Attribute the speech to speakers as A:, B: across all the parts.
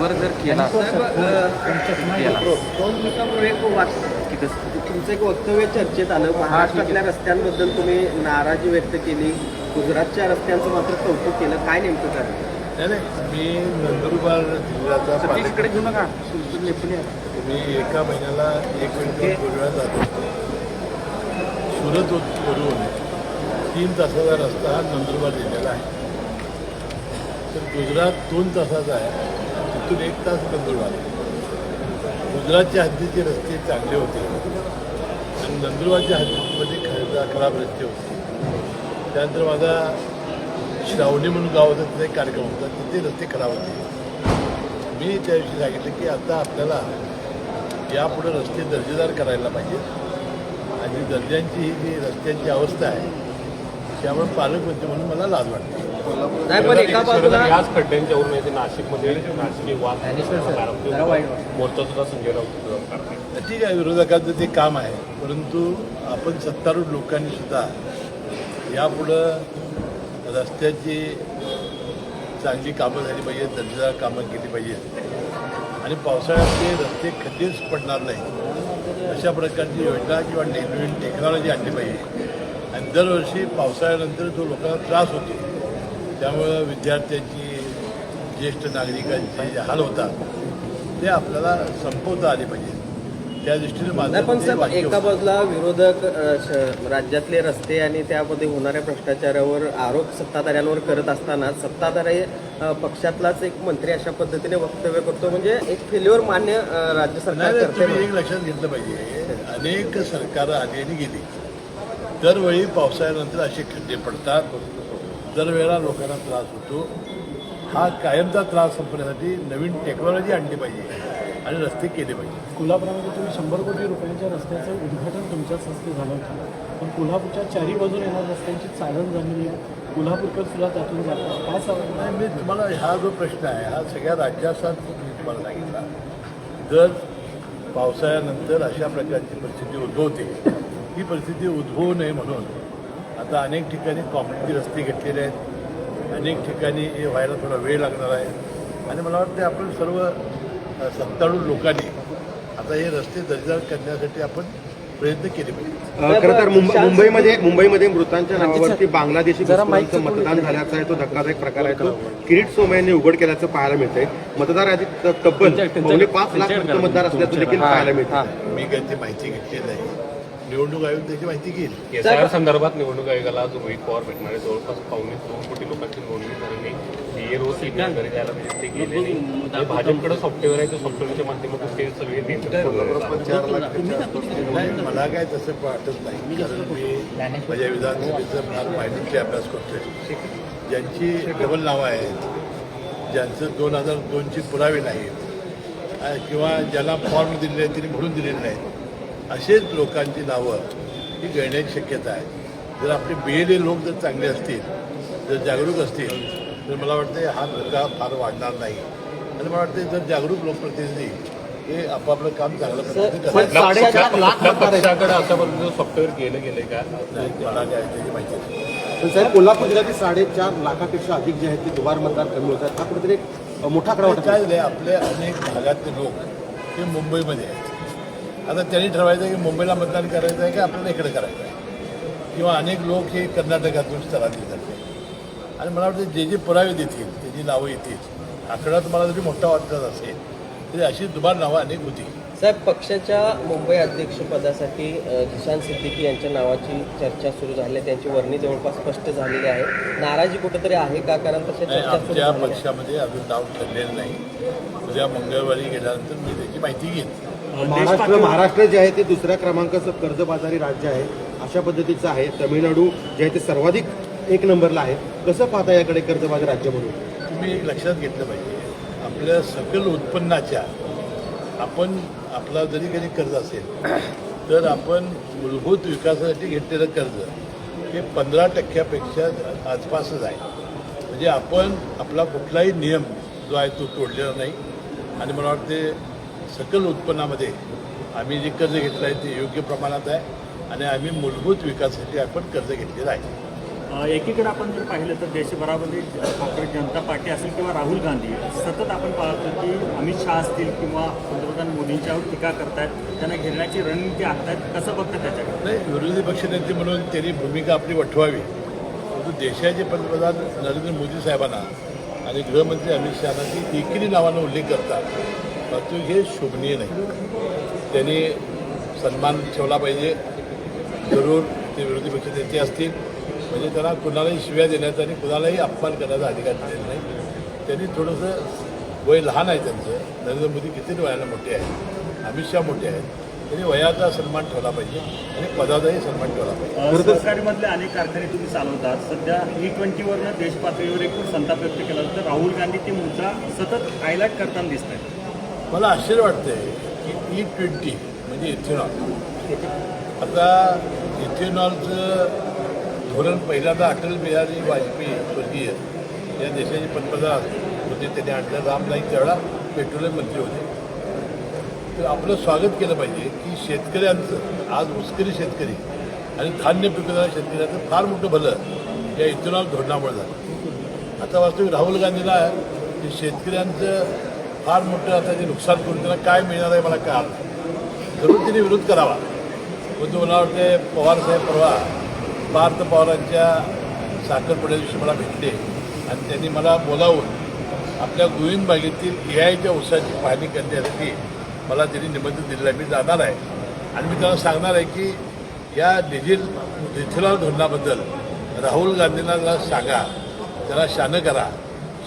A: वर जर केला
B: तुमचं एक वक्तव्य चर्चेत आलं. महाराष्ट्रातल्या रस्त्यांबद्दल तुम्ही नाराजी व्यक्त केली, गुजरातच्या रस्त्यांचं मात्र कौतुक केलं. काय नेमकं झालं?
C: नाही, मी नंदुरबार जिल्ह्याचा
A: इकडे घेऊ नका.
C: मी एका महिन्याला 1 वेळा जातो. सुरत वरून 3 तासाचा रस्ता हा नंदुरबार जिल्ह्याला आहे. तर गुजरात 2 तासाचा आहे, तिथून 1 तास नंदुरबार. गुजरातच्या हद्दीचे रस्ते चांगले होते आणि नंदुरबारच्या हद्दीमध्ये खराब रस्ते होते. त्यानंतर माझा श्रावणी म्हणून गाव होतं, तिथे एक कार्यक्रम होता, तिथे रस्ते खराब होते. मी त्या दिवशी सांगितलं की आता आपल्याला यापुढे रस्ते दर्जेदार करायला पाहिजे आणि दर्जांची ही जी रस्त्यांची अवस्था आहे त्यामुळे पालकमंत्री म्हणून मला लाज वाटते.
B: नाही, पण एका बाजूला
D: याच खड्ड्यांच्यावरून येते नाशिकमध्ये नाशिकी वाद मोर्चा सुद्धा संजय राऊत.
C: ठीक आहे, विरोधकांचं ते काम आहे, परंतु आपण सत्तारूढ लोकांनी सुद्धा यापुढं रस्त्याची चांगली कामं झाली पाहिजेत, दर्जेदार कामं केली पाहिजेत आणि पावसाळ्यात रस्ते कधीच पडणार नाही अशा प्रकारची योजना किंवा नवीन टेक्नॉलॉजी आणली पाहिजे. आणि दरवर्षी पावसाळ्यानंतर जो लोकांना त्रास होतो त्यामुळं विद्यार्थ्यांची, ज्येष्ठ नागरिकांचे जे हाल होतात ते आपल्याला संपवता आले पाहिजे. त्या दृष्टीने माझं
B: पण साहेब, एका बाजूला विरोधक राज्यातले रस्ते आणि त्यामध्ये होणाऱ्या भ्रष्टाचारावर आरोप सत्ताधाऱ्यांवर करत असताना सत्ताधारी पक्षातलाच एक मंत्री अशा पद्धतीने वक्तव्य करतो, म्हणजे एक फेल्युअर मान्य राज्य सरकार करते.
C: तुम्ही एक लक्षात घेतलं पाहिजे, अनेक सरकारं आली आणि गेली. दरवेळी पावसाळ्यानंतर असे खड्डे पडतात, दरवेळेला लोकांना त्रास होतो. हा कायमचा त्रास संपण्यासाठी नवीन टेक्नॉलॉजी आणली पाहिजे आणि रस्ते केले पाहिजे.
E: कोल्हापुरामध्ये तुम्ही 100 कोटी रुपयांच्या रस्त्याचं उद्घाटन तुमच्याच हस्ते झालं होतं, पण कोल्हापूरच्या चारी बाजून येणाऱ्या रस्त्यांची चाळण झालेली आहे. कोल्हापूरकर सुद्धा त्यातून जातात. काय सांगू?
C: नाही, मी तुम्हाला हा जो प्रश्न आहे हा सगळ्या राज्याचा मी तुम्हाला सांगितला. जर पावसाळ्यानंतर अशा प्रकारची परिस्थिती उद्भवते, ही परिस्थिती उद्भवू नये म्हणून आता अनेक ठिकाणी कॉन्क्रीटचे रस्ते घेतलेले आहेत, अनेक ठिकाणी हे व्हायला थोडा वेळ लागणार आहे आणि मला वाटतं आपण सर्व सत्तारूढ लोकांनी आता हे रस्ते दर्जेदार करण्यासाठी आपण प्रयत्न केले पाहिजे.
F: खरं तर मुंबईमध्ये मृतांच्या नावावरती बांगलादेशी घुसखोरांचं मतदान झाल्याचा आहे तो धक्कादायक प्रकार आहे. तो किरीट सोमय्या यांनी उघड केल्याचं पाहायला मिळतंय. मतदार यादीत तब्बल 5.5 लाख मतदार असल्याचं देखील पाहायला मिळतं.
C: मी काही ती माहिती घेतली नाही, निवडणूक आयोग त्याची माहिती घेईल.
D: केसआर संदर्भात निवडणूक आयोगाला आज रोहित पवार भेटणारे जवळपास 2.25 कोटी लोकांची नोंदणी झाली. रोज घरी जायला ते गेले नाही. भाजपकडे सॉफ्टवेअर आहे, त्या सॉफ्टवेअरच्या माध्यमातून ते सगळे
C: मला काय तसं वाटत नाही, कारण मी माझ्या विधानसभेचा फार माहितीचे अभ्यास करतोय. ज्यांची डबल नावं आहेत, ज्यांचं 2002ची पुरावे नाहीत किंवा ज्याला फॉर्म दिलेले आहेत तिने म्हणून दिलेले नाहीत, असेच लोकांची नावं ही गळण्याची शक्यता आहे. जर आपले BLA लोक जर चांगले असतील, जर जागरूक असतील तर मला वाटतं हा धोका फार वाढणार नाही आणि मला वाटतं जर जागरूक लोकप्रतिनिधी हे आपापलं काम चांगलं
D: पक्षाकडे आतापर्यंत सॉफ्टवेअर गेले का
C: मला काय त्याची माहिती नाही.
F: पण साहेब, कोल्हापूर जिल्ह्यातील 4.5 लाखापेक्षा अधिक जे आहेत ते दुबार मतदार कमी होतात. हा कुठेतरी एक मोठा आकडा वाटत.
C: काय झालं, आपल्या अनेक भागातले लोक हे मुंबईमध्ये आहेत. आता त्यांनी ठरवायचं की मुंबईला मतदान करायचं आहे की आपल्याला इकडे करायचं आहे, किंवा अनेक लोक हे कर्नाटकातून स्थलांतरित झाले आणि मला वाटतं जे जे पुरावे देतील त्याची नावं येतील. आकडा तुम्हाला जरी मोठा वाटत असेल तरी अशी दुबार नावं अनेक होती.
B: साहेब, पक्षाच्या मुंबई अध्यक्षपदासाठी किसान सिद्दीकी यांच्या नावाची चर्चा सुरू झाली आहे. त्यांची वर्णी जवळपास स्पष्ट झालेली आहे. नाराजी कुठेतरी आहे का? कारण तशा चर्चा सुरू
C: आमच्या पक्षामध्ये अजून नाव ठरलेलं नाही. उद्या मंगळवारी गेल्यानंतर मी त्याची माहिती घेईन.
F: महाराष्ट्र जे आहे ते दुसऱ्या क्रमांकाचं कर्जबाजारी राज्य आहे, अशा पद्धतीचं आहे. तामिळनाडू जे आहे ते सर्वाधिक 1 नंबरला आहे. कसं पाहता याकडे कर्जबाजारी राज्य म्हणून?
C: तुम्ही एक लक्षात घेतलं पाहिजे, आपल्या सकल उत्पन्नाच्या आपण आपला जरी काही कर्ज असेल तर आपण मूलभूत विकासासाठी घेतलेलं कर्ज हे 15% आसपासच आहे. म्हणजे आपण आपला कुठलाही नियम जो आहे तो तोडलेला नाही आणि मला वाटते सकल उत्पन्नामध्ये आम्ही जे कर्ज घेतलं आहे ते योग्य प्रमाणात आहे आणि आम्ही मूलभूत विकासासाठी आपण कर्ज घेतलेलं आहे.
E: एकीकडे आपण जर पाहिलं तर देशभरामध्ये काँग्रेस जनता पार्टी असेल किंवा राहुल गांधी सतत आपण पाहतो की
A: शहा असतील किंवा पंतप्रधान मोदींच्यावर टीका करतायत, त्यांना घेण्याची रणनीती आखतायत, कसं बघतं त्याच्याकडे?
C: नाही, विरोधी पक्षनेते म्हणून त्यांनी भूमिका आपली वठवावी, परंतु देशाचे पंतप्रधान नरेंद्र मोदी साहेबांना आणि गृहमंत्री अमित शहाना ती एकेरी नावानं उल्लेख करतात, परंतु हे शोभनीय नाही. त्यांनी सन्मान ठेवला पाहिजे. जरूर ते विरोधी पक्षनेते असतील म्हणजे त्यांना कुणालाही शिव्या देण्याचा आणि कुणालाही अपमान करण्याचा अधिकार दिलेला नाही. त्यांनी थोडंसं वय लहान आहे त्यांचं. नरेंद्र मोदी किती वयाला मोठे आहेत, अमित शहा मोठे आहेत. त्यांनी वयाचा सन्मान ठेवला पाहिजे आणि पदाचाही सन्मान ठेवला पाहिजे.
A: सहकारीमधले अनेक कारखाने तुम्ही चालवतात. सध्या E20वरनं देश पातळीवर एकूण संताप व्यक्त केला तर राहुल गांधी ती मुद्दा सतत हायलाईट करताना दिसत आहेत.
C: मला आश्चर्य वाटतंय की E20 म्हणजे इथेनॉल. आता इथेनॉलचं धोरण पहिल्यांदा अटल बिहारी वाजपेयी स्वर्गीय या देशाचे पंतप्रधान होते, त्यांनी आणलं. राम नाईक त्यावेळा पेट्रोलियम मंत्री होते. तर आपलं स्वागत केलं पाहिजे की शेतकऱ्यांचं, आज ऊसकरी शेतकरी आणि धान्य पिकवणाऱ्या शेतकऱ्यांचं फार मोठं भलं या इथेनॉल धोरणामुळे झालं. आता वास्तविक राहुल गांधीला हे शेतकऱ्यांचं फार मोठं आता ते नुकसान करून त्यांना काय मिळणार आहे मला कळलं नाही. जरूर त्यांनी विरोध करावा. पण मला वाटते पवारसाहेब परवा पार्थ पवारांच्या साखरपुड्या दिवशी मला भेटले आणि त्यांनी मला बोलावून आपल्या गोविंद बागेतील एआयच्या ऊसाची पाहणी करण्यासाठी मला त्यांनी निमंत्रण दिलेलं आहे. मी जाणार आहे आणि मी त्यांना सांगणार आहे की या इथेनॉल धोरणाबद्दल राहुल गांधींना सांगा, त्याला शानं करा.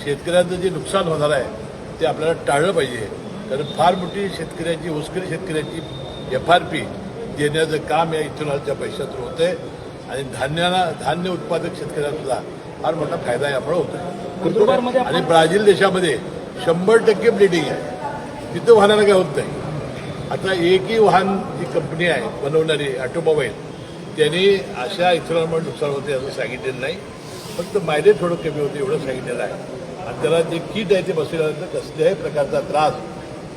C: शेतकऱ्यांचं जे नुकसान होणार आहे ते आपल्याला टाळलं पाहिजे. कारण फार मोठी शेतकऱ्याची, ऊसकरी शेतकऱ्याची FRP देण्याचं काम या इथेनॉलच्या पैशातून होतं आहे आणि धान्य उत्पादक शेतकऱ्यांचा फार मोठा फायदा यामुळे होतो. आणि ब्राझील देशामध्ये 100% ब्लिडिंग आहे. तिथं वाहनाला काय होत नाही. आता एकही वाहन जी कंपनी आहे बनवणारी ऑटोमोबाईल, त्यांनी अशा इथेनॉलमुळे नुकसान होते असं सांगितलेलं नाही. फक्त मायलेज थोडं कमी होते एवढं सांगितलेलं आहे. आणि त्याला जे किट आहे ते बसवल्यानंतर कसल्याही प्रकारचा त्रास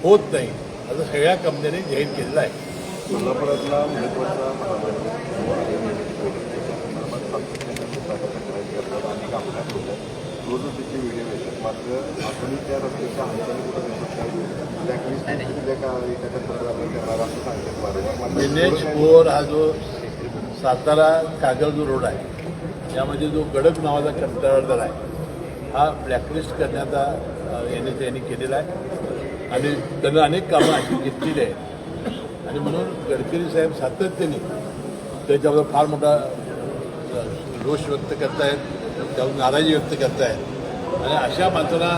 C: होत नाही असं सगळ्या कंपन्यांनी जाहीर केलेलं आहे.
G: सोलापुरातला महत्त्वाचा अनेक अपघात होतात. रोजच त्याचे व्हिडिओ येतात. मात्र आपण त्या रस्त्याच्या हालचाली कुठं ब्लॅकलिस्ट एखाद्या प्रकारे करणार असं सांगतात वारंवार.
C: NH4 हा जो सातारा कागल जो रोड आहे यामध्ये जो गडक नावाचा कंत्राटदार आहे हा ब्लॅकलिस्ट करण्याचा यांनी केलेला आहे आणि त्यानं अनेक कामं अशी घेतलेली आहेत. आणि म्हणून गडकरी साहेब सातत्याने त्याच्यावर फार मोठा रोष व्यक्त करतायत, त्यावर नाराजी व्यक्त करतायत. आणि अशा माणसांना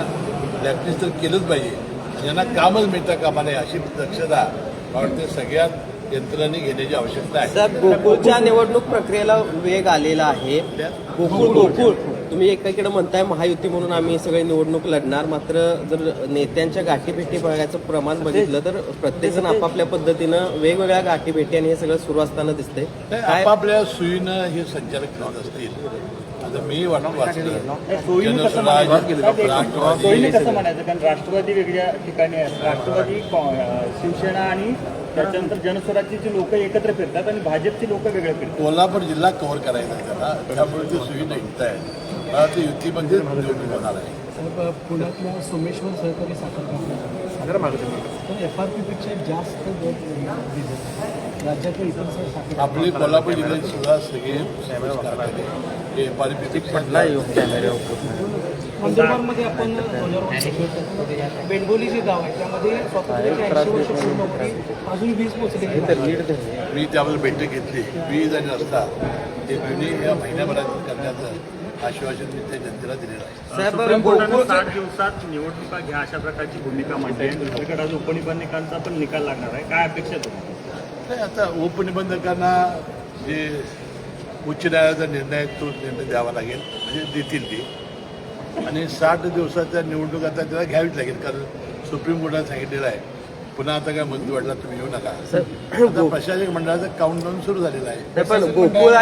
C: ब्लॅकलिस्ट तर केलंच पाहिजे आणि यांना कामच मिळता कामा नये अशी दक्षता मला वाटते सगळ्यात यंत्रणांनी घेण्याची आवश्यकता आहे.
B: साहेब, गोकुळच्या निवडणूक प्रक्रियेला वेग आलेला आहे. गोकुळ तुम्ही एकीकडे म्हणताय महायुती म्हणून आम्ही सगळे निवडणूक लढणार, मात्र जर नेत्यांच्या गाठीभेटी बघायचं प्रमाण बघितलं तर प्रत्येकजण आपापल्या पद्धतीनं वेगवेगळ्या गाठीभेटी आणि हे सगळं सुरू असताना दिसतंय.
C: आपापल्या सोयीनं हे संचालक करत असतील. आता मी वाचलं
A: सोयीने कसं म्हणायचं? कारण राष्ट्रवादी वेगळ्या ठिकाणी आहेत. राष्ट्रवादी, शिवसेना आणि त्याच्यानंतर जनस्वराज्याची जी लोक एकत्र फिरतात आणि भाजपची लोक वेगळे फिरतात.
C: कोल्हापूर जिल्हा कव्हर करायचा आहे त्याला, त्यामुळे ते सोयीनं हिंडत आहे. मला ते युतीमध्ये निवडणूक होणार आहे.
E: साहेब, पुण्यातल्या सोमेश्वर सहकारी साखर कारखाना तर FRPपेक्षा जास्त दर दिले राज्यातल्या इतर साखर.
C: आपली कोल्हापूर जिल्ह्यात सुद्धा सगळे कारखाने हे FRP
E: नंदुरबारमध्ये आपण बेंडोली जे गाव आहे त्यामध्ये स्वातंत्र्याची 80 वर्ष पूर्ण होती, अजून 20 पोहोचले.
C: मी त्यामध्ये बैठक घेतली. वीज आणि रस्ता हे दोन्ही या महिन्याभरात करण्याचं आश्वासन मी त्या जनतेला दिलेलं आहे.
A: सुप्रीम कोर्टानं 60 दिवसात निवडणुका घ्या अशा प्रकारची भूमिका मांडली आहे. दुसरीकडे आज उपनिबंधकांचा पण निकाल लागणार आहे. काय अपेक्षा तुम्हाला?
C: नाही, आता उपनिबंधकांना जे उच्च न्यायालयाचा निर्णय आहे तो निर्णय द्यावा लागेल, म्हणजे देतील ते. आणि 60 दिवसाच्या निवडणूक आता त्याला घ्यावीच लागेल, कारण सुप्रीम कोर्टाने सांगितलेलं आहे पुन्हा आता काय मुद्दे वाढला तुम्ही येऊ नका. आता प्रशासक मंडळाचं काउंटडाऊन सुरू झालेलं आहे.
B: पण गोकुळ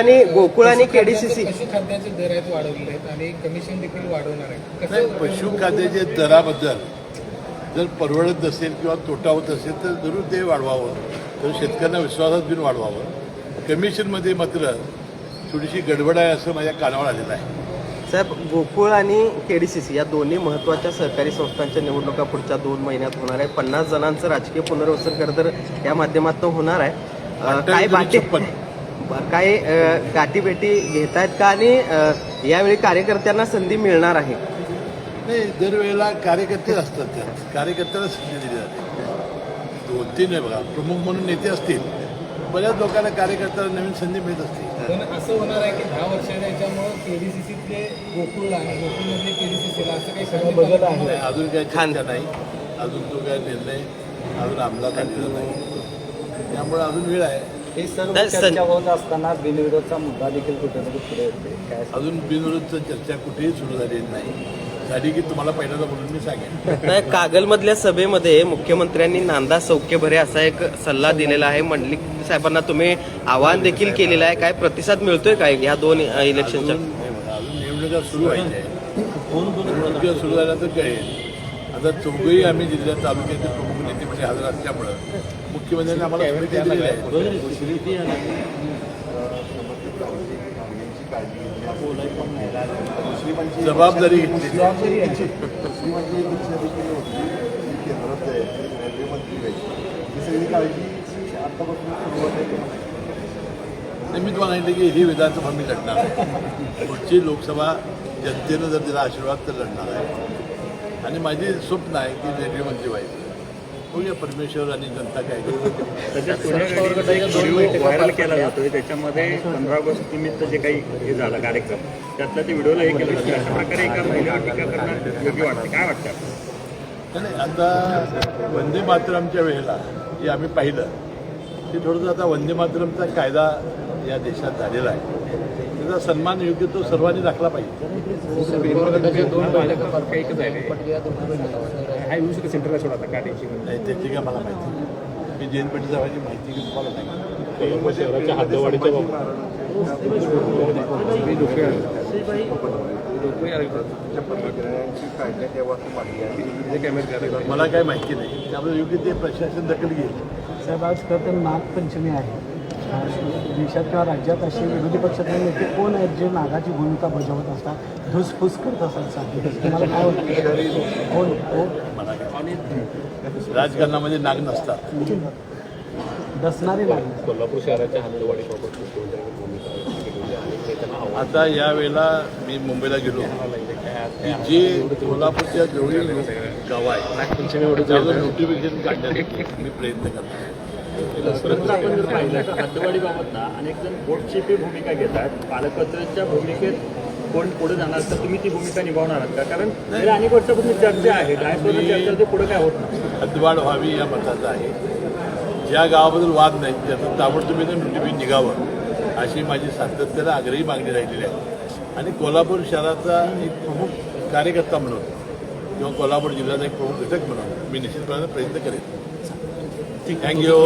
B: आणि KDCC
H: पशुखाद्याचे दर आहेत वाढवलेले आहेत आणि कमिशन देखील वाढवणार आहे.
C: नाही, पशुखाद्याच्या दराबद्दल जर परवडत नसेल किंवा तोटा होत असेल तर जरूर ते वाढवावं, तर शेतकऱ्यांना विश्वासात घेऊन वाढवावं. कमिशनमध्ये मात्र थोडीशी गडबड आहे असं माझ्या कानावर आलेलं आहे.
B: साहेब, गोकुळ आणि KDCC या दोन्ही महत्त्वाच्या सहकारी संस्थांच्या निवडणुका पुढच्या 2 महिन्यात होणार आहे. 50 जणांचं राजकीय पुनर्वसन खरं तर या माध्यमातून होणार आहे. काय गाठीभेटी घेत आहेत का आणि यावेळी कार्यकर्त्यांना संधी मिळणार आहे?
C: नाही, दरवेळेला कार्यकर्ते असतात त्यात, कार्यकर्त्याला संधी दिली जाते. 2-3 आहे बघा, प्रमुख म्हणून नेते असतील, बऱ्याच लोकांना कार्यकर्त्याला नवीन संधी मिळत असते.
H: पण असं होणार आहे की 10 वर्षाच्या याच्यामुळे केडीसीसीतले गोकुळला आणि गोकुळमधले केडीसीसीला असं काही सगळं बदल आहे.
C: नाही, अजून काही चर्चा नाही, अजून तो काय निर्णय अजून अंमलात आणलेला नाही, त्यामुळे अजून वेळ आहे.
E: हे सर्व चर्चा होत असताना बिनविरोधचा मुद्दा देखील कुठेतरी पुढे येते. काय
C: अजून बिनविरोधचं चर्चा कुठेही सुरू झालेली नाही. झाली की तुम्हाला पहिल्यांदा बोलून मी सांगेन.
B: नाही, कागलमधल्या सभेमध्ये मुख्यमंत्र्यांनी नांदा सौख्य भरे असा एक सल्ला दिलेला आहे. मंडलिक साहेबांना तुम्ही आवाहन देखील केलेलं आहे. काय प्रतिसाद मिळतोय काय ह्या 2 इलेक्शनच्या?
C: अजून निवडणुका सुरू व्हायच्या आहे. निवडणुका सुरू झाल्यानंतर कळेल. आता चौघही आम्ही जिल्ह्यात तालुक्याचे प्रमुख नेतेपदी हजर असल्यामुळं मुख्यमंत्र्यांनी आम्हाला शुभेच्छा दिलेल्या आहेत. जबाबदारी घेतली. मी तुम्हाला सांगितलं की ही विधानसभा मी लढणार आहे. पुढची लोकसभा जनतेनं जर दिला आशीर्वाद तर लढणार आहे. आणि माझी स्वप्न आहे की रेल्वे मंत्री व्हायचं. बघूया परमेश्वर आणि जनता काय करते.
A: सध्या सोनिया गांधीचा एक व्हिडिओ व्हायरल केला जातोय, त्याच्यामध्ये 15 ऑगस्ट निमित्त जे काही हे झालं कार्यक्रम, त्यातला ते व्हिडिओला हे केलं की अशा प्रकारे एका महिला टीका करणं योग्य वाटते. काय वाटतं?
C: नाही, आता वंदे मातरमच्या वेळेला जे आम्ही पाहिलं ते थोडंसं आता वंदे मातरमचा कायदा या देशात झालेला आहे. त्याचा सन्मान योग्य तो सर्वांनी राखला पाहिजे.
D: सेंटरला सोडा काय टेन्शन
C: नाही, त्याची काय मला माहिती नाही. मी जैन पेठ जाण्याची माहिती मी तुम्हाला सांगितलं.
D: शहराच्या हद्दवाढीच्या
C: मला काय माहिती नाही, त्यामुळे योग्य ते प्रशासन दखल घेईल.
E: साहेब, आज खरं तर नागपंचमी आहे. देशात किंवा राज्यात असे विरोधी पक्षातले नेते कोण आहेत जे नागाची भूमिका बजावत असतात, धुसफूस करत असतात? साहेब, तुम्हाला काय वाटतं? कोण
C: मला काय राजकारणामध्ये नाग नसतात.
E: दसणारे नाग?
D: कोल्हापूर शहराच्या हद्दवाढीबाबत मुख्यमंत्र्यांनी भूमिका व्यक्त केली आहे आणि नेत्यांना आव्हान
C: आता या वेळेला मी मुंबईला गेलो की जे कोल्हापूरच्या जेवढी गावं आहेत त्याचं नोटिफिकेशन काढण्यासाठी मी प्रयत्न करतो.
A: परंतु आपण जर पाहिलं तर हद्दवाढीबाबत ना अनेक जण पोटचेपी भूमिका घेतात. पालकत्वाच्या भूमिकेत कोण पुढे जाणार तर तुम्ही ती भूमिका निभावणार आहात का? कारण गेल्या अनेक वर्षापासून चर्चा आहे, डायसपोरा चर्चा, ते पुढे काय होत नाही.
C: हद्दवाढ व्हावी या मताचं आहे. ज्या गावाबद्दल वाद नाही त्याचं ताबडतोब नोटिफिकेशन निघावं अशी माझी सातत्यानं आग्रही मागणी राहिलेली आहे. आणि कोल्हापूर शहराचा एक प्रमुख कार्यकर्ता म्हणून किंवा कोल्हापूर जिल्ह्याचा एक प्रमुख घटक म्हणून मी निश्चितपणे प्रयत्न करेन. थँक्यू.